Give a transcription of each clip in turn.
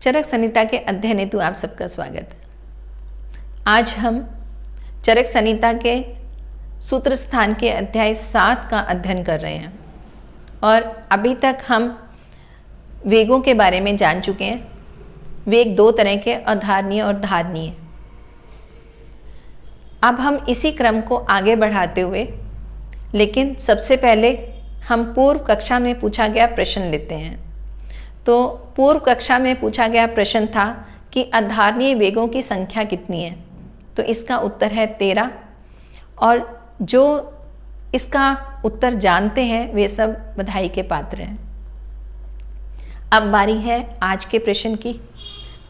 चरक संहिता के अध्ययन हेतु आप सबका स्वागत है। आज हम चरक संहिता के सूत्र स्थान के अध्याय 7 का अध्ययन कर रहे हैं और अभी तक हम वेगों के बारे में जान चुके हैं। वेग दो तरह के, अधारणीय और धारणीय। अब हम इसी क्रम को आगे बढ़ाते हुए, लेकिन सबसे पहले हम पूर्व कक्षा में पूछा गया प्रश्न लेते हैं। तो पूर्व कक्षा में पूछा गया प्रश्न था कि अधारणीय वेगों की संख्या कितनी है। तो इसका उत्तर है 13 और जो इसका उत्तर जानते हैं वे सब बधाई के पात्र हैं। अब बारी है आज के प्रश्न की।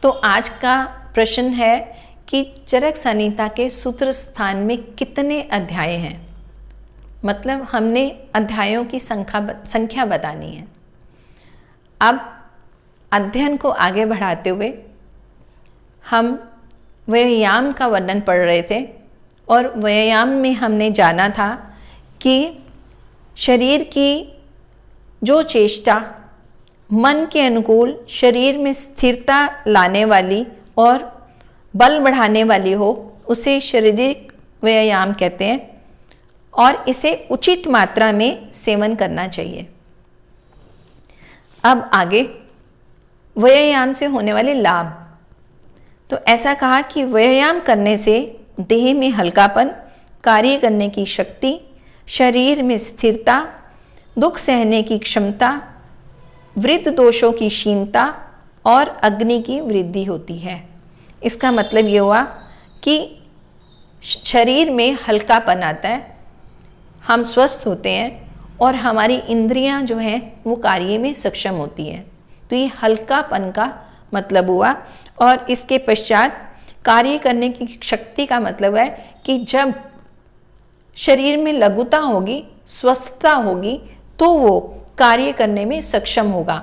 तो आज का प्रश्न है कि चरक संहिता के सूत्र स्थान में कितने अध्याय हैं। मतलब हमने अध्यायों की संख्या बतानी है। अब अध्ययन को आगे बढ़ाते हुए हम व्यायाम का वर्णन पढ़ रहे थे और व्यायाम में हमने जाना था कि शरीर की जो चेष्टा मन के अनुकूल शरीर में स्थिरता लाने वाली और बल बढ़ाने वाली हो, उसे शारीरिक व्यायाम कहते हैं और इसे उचित मात्रा में सेवन करना चाहिए। अब आगे व्यायाम से होने वाले लाभ। तो ऐसा कहा कि व्यायाम करने से देह में हल्कापन, कार्य करने की शक्ति, शरीर में स्थिरता, दुख सहने की क्षमता, वृद्ध दोषों की क्षीणता और अग्नि की वृद्धि होती है। इसका मतलब ये हुआ कि शरीर में हल्कापन आता है, हम स्वस्थ होते हैं और हमारी इंद्रियां जो हैं वो कार्य में सक्षम होती हैं। तो ये हल्कापन का मतलब हुआ। और इसके पश्चात कार्य करने की शक्ति का मतलब है कि जब शरीर में लघुता होगी, स्वस्थता होगी, तो वो कार्य करने में सक्षम होगा,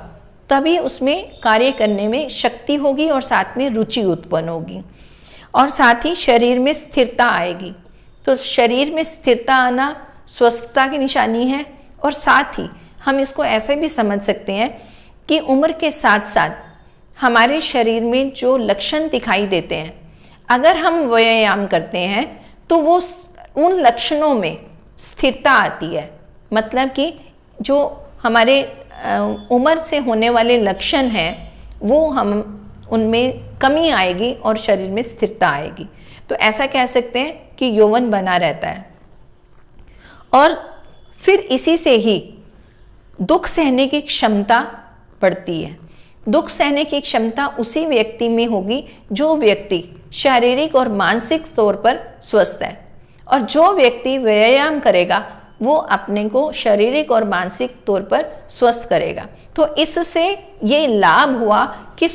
तभी उसमें कार्य करने में शक्ति होगी और साथ में रुचि उत्पन्न होगी और साथ ही शरीर में स्थिरता आएगी। तो शरीर में स्थिरता आना स्वस्थता की निशानी है और साथ ही हम इसको ऐसे भी समझ सकते हैं कि उम्र के साथ साथ हमारे शरीर में जो लक्षण दिखाई देते हैं, अगर हम व्यायाम करते हैं तो वो उन लक्षणों में स्थिरता आती है। मतलब कि जो हमारे उम्र से होने वाले लक्षण हैं वो हम उनमें कमी आएगी और शरीर में स्थिरता आएगी। तो ऐसा कह सकते हैं कि यौवन बना रहता है। और फिर इसी से ही दुख सहने की क्षमता बढ़ती है। दुख सहने की क्षमता उसी व्यक्ति में होगी जो व्यक्ति शारीरिक और मानसिक तौर पर स्वस्थ है, और जो व्यक्ति व्यायाम करेगा वो अपने को शारीरिक और मानसिक तौर पर स्वस्थ करेगा। तो इससे ये लाभ हुआ कि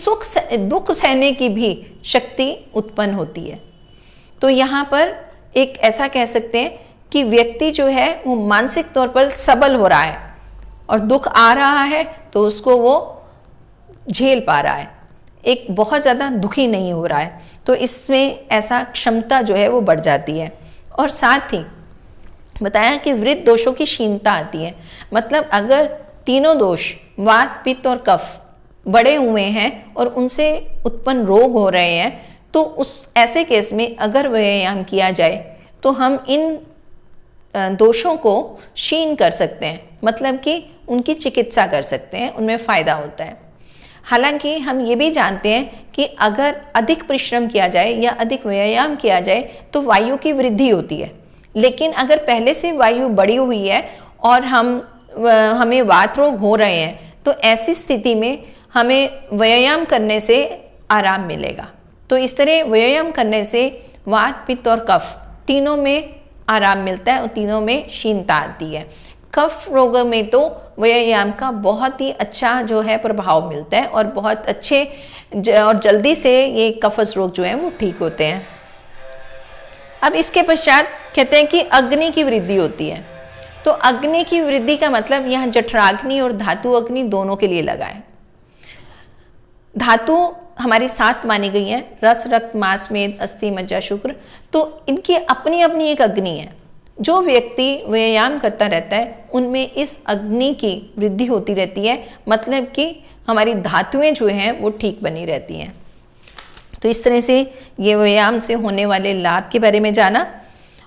दुख सहने की भी शक्ति उत्पन्न होती है। तो यहाँ पर एक ऐसा कह सकते हैं कि व्यक्ति जो है वो मानसिक तौर पर सबल हो रहा है और दुख आ रहा है तो उसको वो झेल पा रहा है, एक बहुत ज़्यादा दुखी नहीं हो रहा है। तो इसमें ऐसा क्षमता जो है वो बढ़ जाती है। और साथ ही बताया कि वृद्ध दोषों की क्षीणता आती है। मतलब अगर तीनों दोष वात, पित्त और कफ बड़े हुए हैं और उनसे उत्पन्न रोग हो रहे हैं, तो उस ऐसे केस में अगर व्यायाम किया जाए तो हम इन दोषों को क्षीण कर सकते हैं। मतलब कि उनकी चिकित्सा कर सकते हैं, उनमें फ़ायदा होता है। हालांकि हम ये भी जानते हैं कि अगर अधिक परिश्रम किया जाए या अधिक व्यायाम किया जाए तो वायु की वृद्धि होती है। लेकिन अगर पहले से वायु बढ़ी हुई है और हमें वात रोग हो रहे हैं, तो ऐसी स्थिति में हमें व्यायाम करने से आराम मिलेगा। तो इस तरह व्यायाम करने से वात, पित्त और कफ तीनों में आराम मिलता है और तीनों में क्षीणता आती है। कफ रोगों में तो व्यायाम का बहुत ही अच्छा जो है प्रभाव मिलता है और बहुत अच्छे और जल्दी से ये कफस रोग जो है वो ठीक होते हैं। अब इसके पश्चात कहते हैं कि अग्नि की वृद्धि होती है। तो अग्नि की वृद्धि का मतलब यहाँ जठराग्नि और धातु अग्नि दोनों के लिए लगा है। धातु हमारी 7 मानी गई हैं, रस, रक्त, मांस, मेद, अस्थि, मज्जा, शुक्र। तो इनकी अपनी अपनी एक अग्नि है। जो व्यक्ति व्यायाम करता रहता है उनमें इस अग्नि की वृद्धि होती रहती है। मतलब कि हमारी धातुएं जो हैं वो ठीक बनी रहती हैं। तो इस तरह से ये व्यायाम से होने वाले लाभ के बारे में जाना।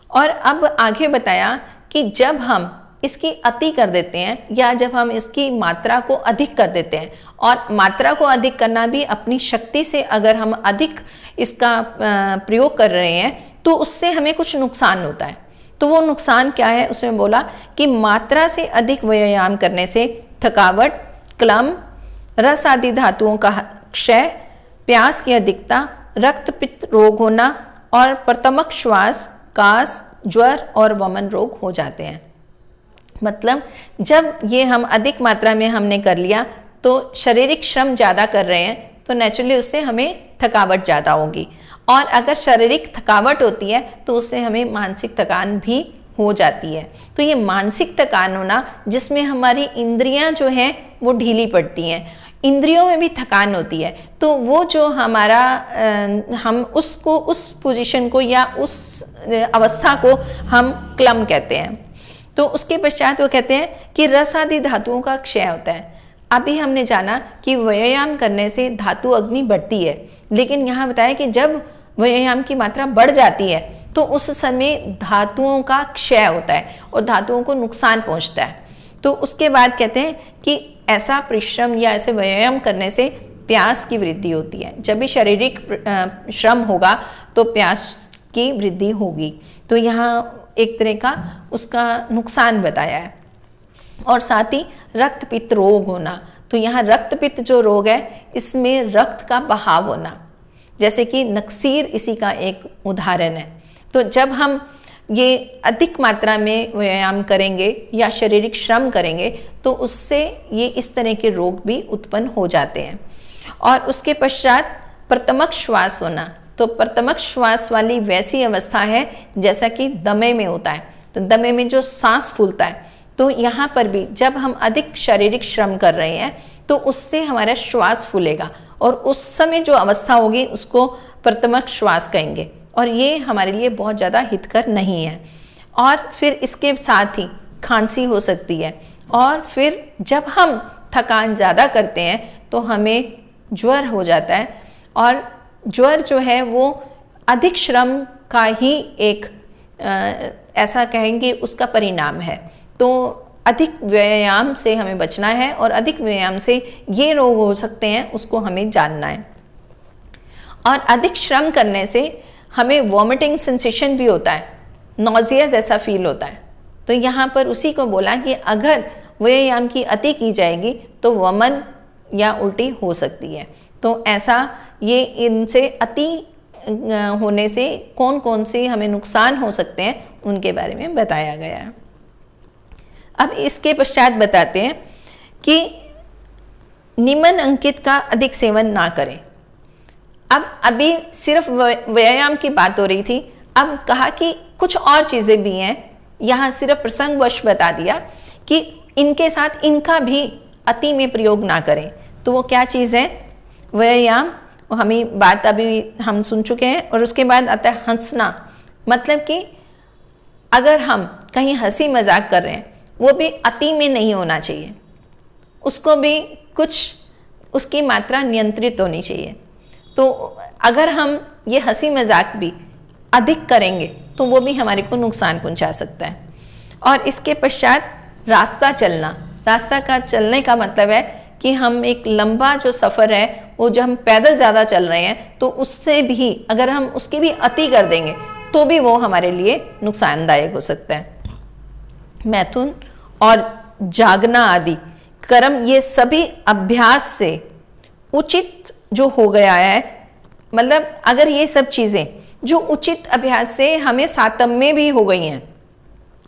और अब आगे बताया कि जब हम इसकी अति कर देते हैं या जब हम इसकी मात्रा को अधिक कर देते हैं, और मात्रा को अधिक करना भी अपनी शक्ति से अगर हम अधिक इसका प्रयोग कर रहे हैं तो उससे हमें कुछ नुकसान होता है। तो वो नुकसान क्या है, उसमें बोला कि मात्रा से अधिक व्यायाम करने से थकावट, क्लम, रस आदि धातुओं का क्षय, प्यास की अधिकता, रक्त पित्त रोग होना और प्रतमक श्वास, कास, ज्वर और वमन रोग हो जाते हैं। मतलब जब ये हम अधिक मात्रा में हमने कर लिया तो शारीरिक श्रम ज़्यादा कर रहे हैं तो नेचुरली उससे हमें थकावट ज़्यादा होगी, और अगर शारीरिक थकावट होती है तो उससे हमें मानसिक थकान भी हो जाती है। तो ये मानसिक थकान होना जिसमें हमारी इंद्रियां जो हैं वो ढीली पड़ती हैं, इंद्रियों में भी थकान होती है, तो वो जो हमारा हम उसको, उस पोजीशन को या उस अवस्था को हम क्लम कहते हैं। तो उसके पश्चात वो कहते हैं कि रस आदि धातुओं का क्षय होता है। अभी हमने जाना कि व्यायाम करने से धातु अग्नि बढ़ती है, लेकिन यहाँ बताया कि जब व्यायाम की मात्रा बढ़ जाती है तो उस समय धातुओं का क्षय होता है और धातुओं को नुकसान पहुँचता है। तो उसके बाद कहते हैं कि ऐसा परिश्रम या ऐसे व्यायाम करने से प्यास की वृद्धि होती है। जब भी शारीरिक श्रम होगा तो प्यास की वृद्धि होगी। तो यहाँ एक तरह का उसका नुकसान बताया है। और साथ ही रक्त पित्त रोग होना, तो यहाँ रक्त पित्त जो रोग है इसमें रक्त का बहाव होना, जैसे कि नक्सीर इसी का एक उदाहरण है। तो जब हम ये अधिक मात्रा में व्यायाम करेंगे या शारीरिक श्रम करेंगे तो उससे ये इस तरह के रोग भी उत्पन्न हो जाते हैं। और उसके पश्चात प्रतमक श्वास होना, तो प्रतमक श्वास वाली वैसी अवस्था है जैसा कि दमे में होता है। तो दमे में जो सांस फूलता है, तो यहाँ पर भी जब हम अधिक शारीरिक श्रम कर रहे हैं तो उससे हमारा श्वास फूलेगा और उस समय जो अवस्था होगी उसको प्रतमक श्वास कहेंगे, और ये हमारे लिए बहुत ज़्यादा हितकर नहीं है। और फिर इसके साथ ही खांसी हो सकती है, और फिर जब हम थकान ज़्यादा करते हैं तो हमें ज्वर हो जाता है, और ज्वर जो है वो अधिक श्रम का ही एक ऐसा कहेंगे उसका परिणाम है। तो अधिक व्यायाम से हमें बचना है और अधिक व्यायाम से ये रोग हो सकते हैं उसको हमें जानना है। और अधिक श्रम करने से हमें वॉमिटिंग सेंसेशन भी होता है, नॉजिया जैसा फील होता है। तो यहाँ पर उसी को बोला कि अगर व्यायाम की अति की जाएगी तो वमन या उल्टी हो सकती है। तो ऐसा ये इनसे अति होने से कौन कौन से हमें नुकसान हो सकते हैं उनके बारे में बताया गया है। अब इसके पश्चात बताते हैं कि निम्न अंकित का अधिक सेवन ना करें। अब अभी सिर्फ व्यायाम की बात हो रही थी, अब कहा कि कुछ और चीज़ें भी हैं। यहाँ सिर्फ प्रसंगवश बता दिया कि इनके साथ इनका भी अति में प्रयोग ना करें। तो वो क्या चीज़ है? व्यायाम, हमें बात अभी हम सुन चुके हैं। और उसके बाद आता है हंसना, मतलब कि अगर हम कहीं हंसी मजाक कर रहे हैं वो भी अति में नहीं होना चाहिए, उसको भी कुछ उसकी मात्रा नियंत्रित होनी चाहिए। तो अगर हम ये हंसी मजाक भी अधिक करेंगे तो वो भी हमारे को नुकसान पहुंचा सकता है। और इसके पश्चात रास्ता चलना, रास्ता का चलने का मतलब है कि हम एक लंबा जो सफ़र है वो जो हम पैदल ज़्यादा चल रहे हैं तो उससे भी अगर हम उसकी भी अति कर देंगे तो भी वो हमारे लिए नुकसानदायक हो सकता है। मैथुन और जागना आदि कर्म ये सभी अभ्यास से उचित जो हो गया है, मतलब अगर ये सब चीज़ें जो उचित अभ्यास से हमें सातम्य भी हो गई हैं,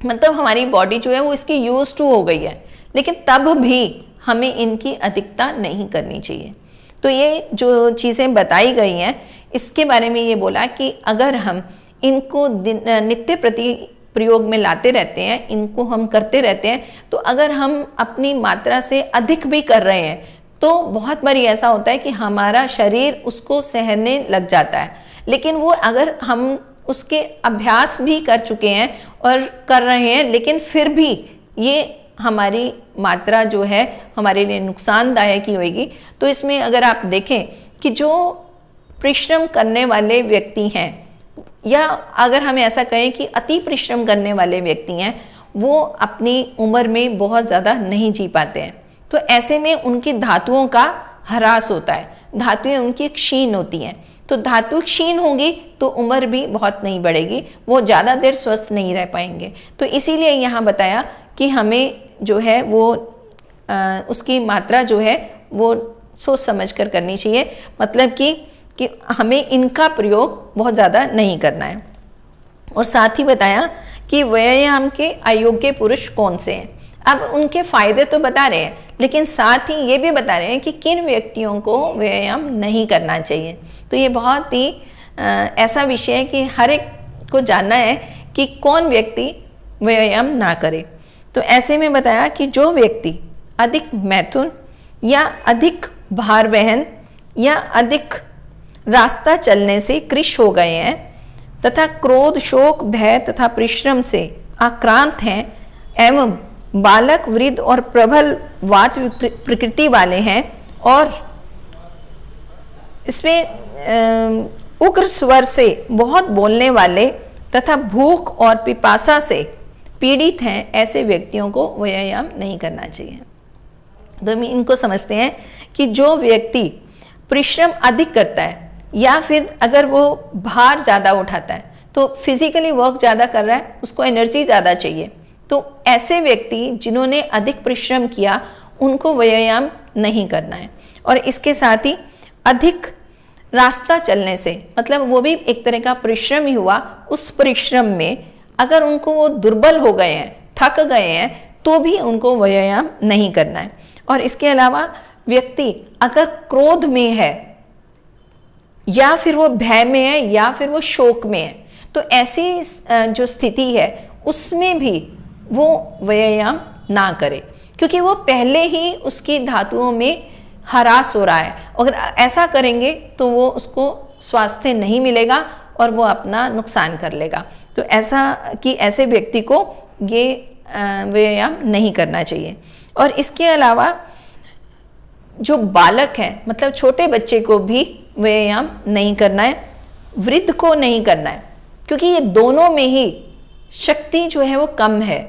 मतलब हमारी बॉडी जो है वो इसकी यूज टू हो गई है, लेकिन तब भी हमें इनकी अधिकता नहीं करनी चाहिए। तो ये जो चीज़ें बताई गई हैं इसके बारे में ये बोला कि अगर हम इनको नित्य प्रति प्रयोग में लाते रहते हैं, इनको हम करते रहते हैं, तो अगर हम अपनी मात्रा से अधिक भी कर रहे हैं तो बहुत बारी ऐसा होता है कि हमारा शरीर उसको सहने लग जाता है। लेकिन वो अगर हम उसके अभ्यास भी कर चुके हैं और कर रहे हैं, लेकिन फिर भी ये हमारी मात्रा जो है हमारे लिए नुकसानदायक ही होगी। तो इसमें अगर आप देखें कि जो परिश्रम करने वाले व्यक्ति हैं, या अगर हम ऐसा कहें कि अति परिश्रम करने वाले व्यक्ति हैं, वो अपनी उम्र में बहुत ज़्यादा नहीं जी पाते हैं। तो ऐसे में उनकी धातुओं का ह्रास होता है, धातुएं उनकी क्षीण होती हैं। तो धातु क्षीण होंगी तो उम्र भी बहुत नहीं बढ़ेगी, वो ज़्यादा देर स्वस्थ नहीं रह पाएंगे। तो इसीलिए यहाँ बताया कि हमें जो है वो उसकी मात्रा जो है वो सोच समझ कर करनी चाहिए, मतलब कि हमें इनका प्रयोग बहुत ज़्यादा नहीं करना है। और साथ ही बताया कि व्यायाम के अयोग्य पुरुष कौन से हैं। अब उनके फायदे तो बता रहे हैं, लेकिन साथ ही ये भी बता रहे हैं कि किन व्यक्तियों को व्यायाम नहीं करना चाहिए। तो ये बहुत ही ऐसा विषय है कि हर एक को जानना है कि कौन व्यक्ति व्यायाम ना करे। तो ऐसे में बताया कि जो व्यक्ति अधिक मैथुन या अधिक भार वहन या अधिक रास्ता चलने से कृश हो गए हैं तथा क्रोध, शोक, भय तथा परिश्रम से आक्रांत हैं एवं बालक, वृद्ध और प्रबल वात प्रकृति वाले हैं और इसमें उग्र स्वर से बहुत बोलने वाले तथा भूख और पिपासा से पीड़ित हैं, ऐसे व्यक्तियों को व्यायाम नहीं करना चाहिए। तो हम इनको समझते हैं कि जो व्यक्ति परिश्रम अधिक करता है या फिर अगर वो भार ज़्यादा उठाता है, तो फिजिकली वर्क ज़्यादा कर रहा है, उसको एनर्जी ज़्यादा चाहिए, तो ऐसे व्यक्ति जिन्होंने अधिक परिश्रम किया उनको व्यायाम नहीं करना है। और इसके साथ ही अधिक रास्ता चलने से, मतलब वो भी एक तरह का परिश्रम ही हुआ, उस परिश्रम में अगर उनको वो दुर्बल हो गए हैं, थक गए हैं, तो भी उनको व्यायाम नहीं करना है। और इसके अलावा व्यक्ति अगर क्रोध में है या फिर वो भय में है या फिर वो शोक में है, तो ऐसी जो स्थिति है उसमें भी वो व्यायाम ना करे, क्योंकि वो पहले ही उसकी धातुओं में ह्रास हो रहा है। अगर ऐसा करेंगे तो वो उसको स्वास्थ्य नहीं मिलेगा और वो अपना नुकसान कर लेगा। तो ऐसा कि ऐसे व्यक्ति को ये व्यायाम नहीं करना चाहिए। और इसके अलावा जो बालक हैं, मतलब छोटे बच्चे को भी व्यायाम नहीं करना है, वृद्ध को नहीं करना है, क्योंकि ये दोनों में ही शक्ति जो है वो कम है,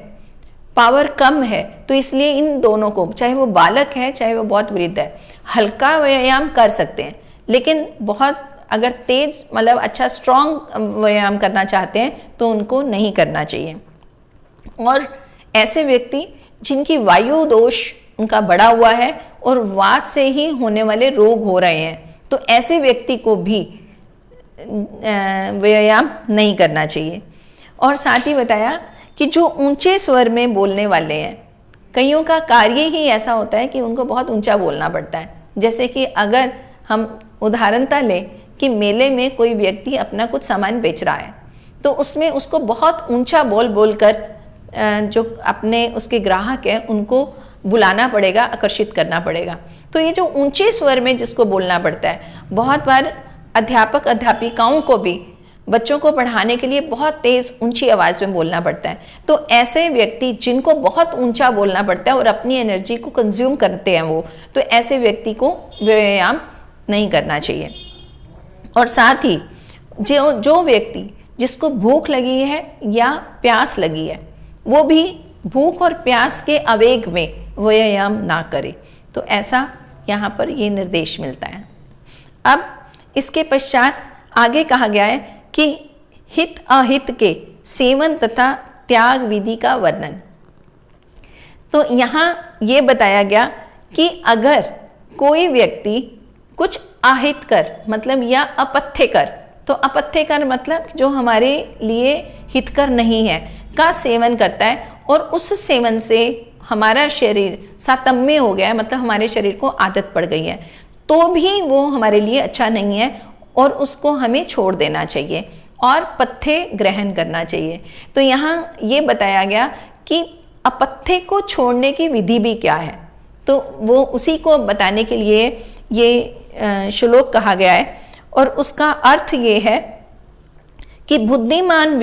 पावर कम है। तो इसलिए इन दोनों को, चाहे वो बालक है चाहे वो बहुत वृद्ध है, हल्का व्यायाम कर सकते हैं, लेकिन बहुत अगर तेज मतलब अच्छा स्ट्रॉन्ग व्यायाम करना चाहते हैं तो उनको नहीं करना चाहिए। और ऐसे व्यक्ति जिनकी वायु दोष उनका बढ़ा हुआ है और वात से ही होने वाले रोग हो रहे हैं, तो ऐसे व्यक्ति को भी व्यायाम नहीं करना चाहिए। और साथ ही बताया कि जो ऊंचे स्वर में बोलने वाले हैं, कईयों का कार्य ही ऐसा होता है कि उनको बहुत ऊंचा बोलना पड़ता है। जैसे कि अगर हम उदाहरणता लें कि मेले में कोई व्यक्ति अपना कुछ सामान बेच रहा है, तो उसमें उसको बहुत ऊंचा बोल बोल कर जो अपने उसके ग्राहक हैं उनको बुलाना पड़ेगा, आकर्षित करना पड़ेगा। तो ये जो ऊंचे स्वर में जिसको बोलना पड़ता है, बहुत बार अध्यापक अध्यापिकाओं को भी बच्चों को पढ़ाने के लिए बहुत तेज ऊंची आवाज में बोलना पड़ता है। तो ऐसे व्यक्ति जिनको बहुत ऊंचा बोलना पड़ता है और अपनी एनर्जी को कंज्यूम करते हैं वो, तो ऐसे व्यक्ति को व्यायाम नहीं करना चाहिए। और साथ ही जो व्यक्ति जिसको भूख लगी है या प्यास लगी है, वो भी भूख और प्यास के आवेग में व्यायाम ना करे। तो ऐसा यहाँ पर ये निर्देश मिलता है। अब इसके पश्चात आगे कहा गया है कि हित अहित के सेवन तथा त्याग विधि का वर्णन। तो यहाँ ये बताया गया कि अगर कोई व्यक्ति कुछ अहित कर मतलब या अपथ्य कर, तो अपथ्य कर मतलब जो हमारे लिए हितकर नहीं है का सेवन करता है और उस सेवन से हमारा शरीर सातम्य हो गया है, मतलब हमारे शरीर को आदत पड़ गई है, तो भी वो हमारे लिए अच्छा नहीं है और उसको हमें छोड़ देना चाहिए और पथ्य ग्रहण करना चाहिए। तो यहाँ ये बताया गया कि अपथ्य को छोड़ने की विधि भी क्या है, तो वो उसी को बताने के लिए ये श्लोक कहा गया है। और उसका अर्थ ये है कि बुद्धिमान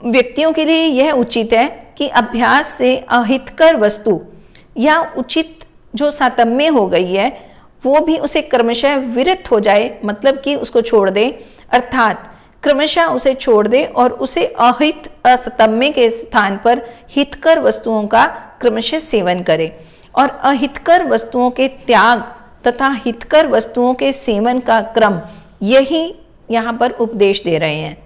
व्यक्तियों के लिए यह उचित है कि अभ्यास से अहितकर वस्तु या उचित जो सातम्य हो गई है वो भी उसे क्रमशः विरत हो जाए, मतलब कि उसको छोड़ दे, अर्थात क्रमशः उसे छोड़ दे और उसे अहित असतम्य के स्थान पर हितकर वस्तुओं का क्रमशः सेवन करे। और अहितकर वस्तुओं के त्याग तथा हितकर वस्तुओं के सेवन का क्रम यही यहाँ पर उपदेश दे रहे हैं।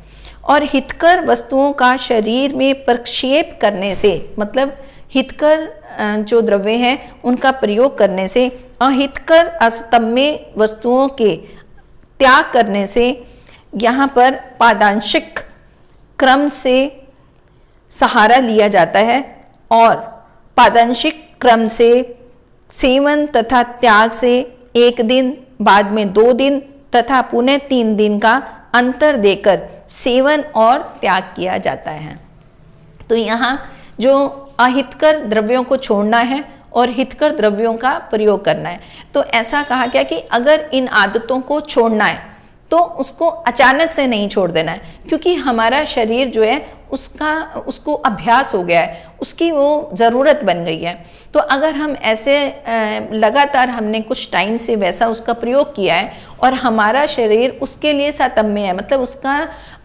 और हितकर वस्तुओं का शरीर में प्रक्षेप करने से, मतलब हितकर जो द्रव्य हैं उनका प्रयोग करने से अहितकर असतम्य वस्तुओं के त्याग करने से यहाँ पर पादांशिक क्रम से सहारा लिया जाता है और पादांशिक क्रम से सेवन तथा त्याग से 1 दिन, बाद में 2 दिन तथा पुनः 3 दिन का अंतर देकर सेवन और त्याग किया जाता है। तो यहाँ जो अहितकर द्रव्यों को छोड़ना है और हितकर द्रव्यों का प्रयोग करना है। तो ऐसा कहा गया कि अगर इन आदतों को छोड़ना है तो उसको अचानक से नहीं छोड़ देना है, क्योंकि हमारा शरीर जो है उसको अभ्यास हो गया है, उसकी वो ज़रूरत बन गई है। तो अगर हम ऐसे लगातार हमने कुछ टाइम से वैसा उसका प्रयोग किया है और हमारा शरीर उसके लिए सातम्य है, मतलब उसका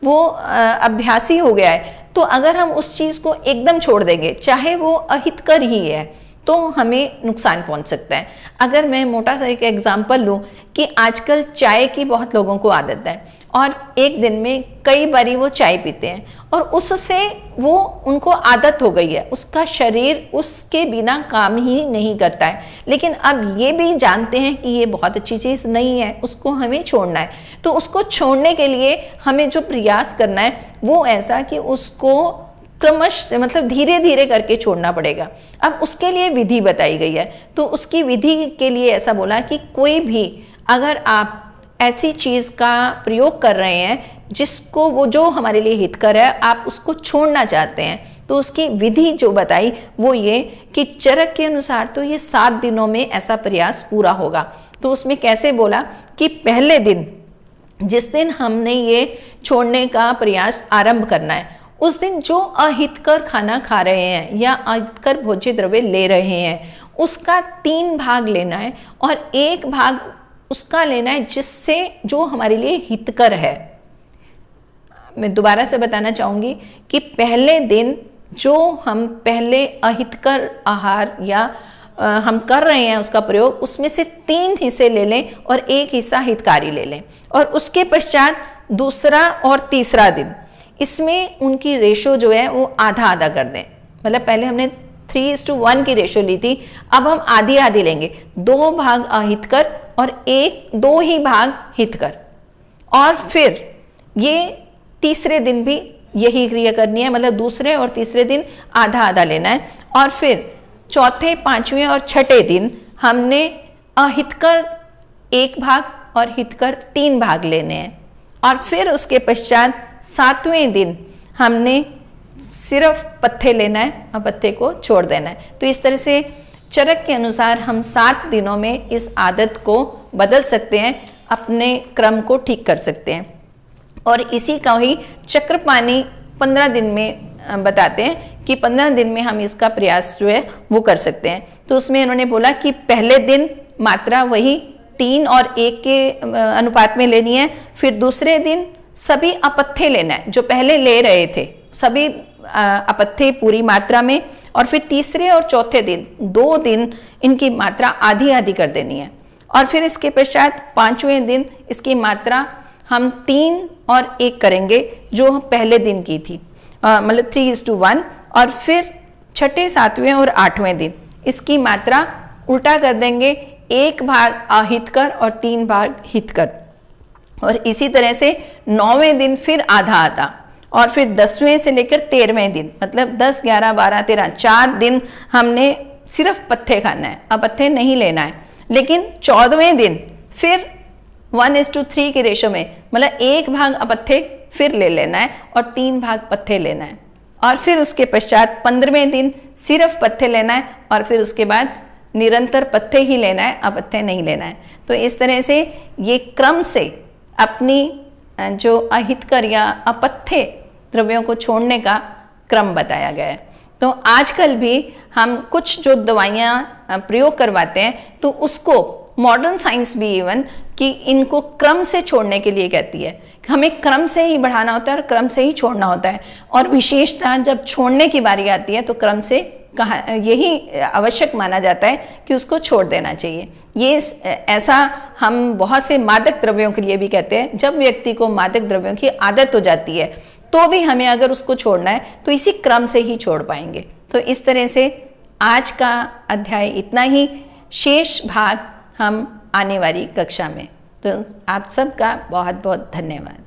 वो अभ्यासी हो गया है, तो अगर हम उस चीज़ को एकदम छोड़ देंगे चाहे वो अहितकर ही है तो हमें नुकसान पहुंच सकता है। अगर मैं मोटा सा एक एग्जांपल लूँ कि आजकल चाय की बहुत लोगों को आदत है और एक दिन में कई बारी वो चाय पीते हैं और उससे वो उनको आदत हो गई है, उसका शरीर उसके बिना काम ही नहीं करता है। लेकिन अब ये भी जानते हैं कि ये बहुत अच्छी चीज़ नहीं है, उसको हमें छोड़ना है। तो उसको छोड़ने के लिए हमें जो प्रयास करना है वो ऐसा कि उसको क्रमश से, मतलब धीरे धीरे करके छोड़ना पड़ेगा। अब उसके लिए विधि बताई गई है। तो उसकी विधि के लिए ऐसा बोला कि कोई भी अगर आप ऐसी चीज़ का प्रयोग कर रहे हैं जिसको वो जो हमारे लिए हितकर है, आप उसको छोड़ना चाहते हैं, तो उसकी विधि जो बताई वो ये कि चरक के अनुसार तो ये 7 दिनों में ऐसा प्रयास पूरा होगा। तो उसमें कैसे बोला कि पहले दिन, जिस दिन हमने ये छोड़ने का प्रयास आरंभ करना है, उस दिन जो अहितकर खाना खा रहे हैं या अहितकर भोज्य द्रव्य ले रहे हैं उसका 3 भाग लेना है और 1 भाग उसका लेना है जिससे जो हमारे लिए हितकर है। मैं दोबारा से बताना चाहूँगी कि पहले दिन जो हम पहले अहितकर आहार या हम कर रहे हैं उसका प्रयोग, उसमें से 3 हिस्से ले लें और 1 हिस्सा हितकारी ले लें। और उसके पश्चात दूसरा और तीसरा दिन, इसमें उनकी रेशो जो है वो आधा आधा कर दें। मतलब पहले हमने 3:1 की रेशो ली थी, अब हम आधी आधी लेंगे, 2 भाग अहितकर और 2 ही भाग हितकर। और फिर ये तीसरे दिन भी यही क्रिया करनी है, मतलब दूसरे और तीसरे दिन आधा आधा लेना है। और फिर चौथे, 5वें और 6ठे दिन हमने अहितकर 1 भाग और हितकर 3 भाग लेने हैं। और फिर उसके पश्चात 7वें दिन हमने सिर्फ पत्थे लेना है और पत्थे को छोड़ देना है। तो इस तरह से चरक के अनुसार हम 7 दिनों में इस आदत को बदल सकते हैं, अपने क्रम को ठीक कर सकते हैं। और इसी का ही चक्रपाणी 15 दिन में बताते हैं कि 15 दिन में हम इसका प्रयास जो है वो कर सकते हैं। तो उसमें इन्होंने बोला कि पहले दिन मात्रा वही 3 और 1 के अनुपात में लेनी है। फिर दूसरे दिन सभी अपत्थे लेना है जो पहले ले रहे थे, सभी अपत्थे पूरी मात्रा में। और फिर तीसरे और चौथे दिन 2 दिन इनकी मात्रा आधी आधी कर देनी है। और फिर इसके पश्चात 5वें दिन इसकी मात्रा हम 3 और 1 करेंगे जो हम पहले दिन की थी, मतलब 3:1। और फिर 6ठे, 7वें और 8वें दिन इसकी मात्रा उल्टा कर देंगे, 1 भाग अहितकर और 3 भाग हितकर। और इसी तरह से 9वें दिन फिर आधा आधा। और फिर 10वें से लेकर 13वें दिन, मतलब 10, 11, 12, 13, 4 दिन हमने सिर्फ पत्थे खाना है, अपत्थे नहीं लेना है। लेकिन 14वें दिन फिर 1:3 की रेशो में, मतलब 1 भाग अपत्थे फिर ले लेना है और 3 भाग पत्थे लेना है। और फिर उसके पश्चात 15वें दिन सिर्फ पत्थे लेना है और फिर उसके बाद निरंतर पत्थे ही लेना है, अपत्थे नहीं लेना है। तो इस तरह से ये क्रम से अपनी जो अहितकर या अपत्थे द्रव्यों को छोड़ने का क्रम बताया गया है। तो आजकल भी हम कुछ जो दवाइयाँ प्रयोग करवाते हैं तो उसको मॉडर्न साइंस भी इवन कि इनको क्रम से छोड़ने के लिए कहती है, हमें क्रम से ही बढ़ाना होता है और क्रम से ही छोड़ना होता है। और विशेषतः जब छोड़ने की बारी आती है तो क्रम से यही आवश्यक माना जाता है कि उसको छोड़ देना चाहिए। ये ऐसा हम बहुत से मादक द्रव्यों के लिए भी कहते हैं। जब व्यक्ति को मादक द्रव्यों की आदत हो जाती है तो भी हमें अगर उसको छोड़ना है तो इसी क्रम से ही छोड़ पाएंगे। तो इस तरह से आज का अध्याय इतना ही, शेष भाग हम आने वाली कक्षा में। तो आप सबका बहुत बहुत धन्यवाद।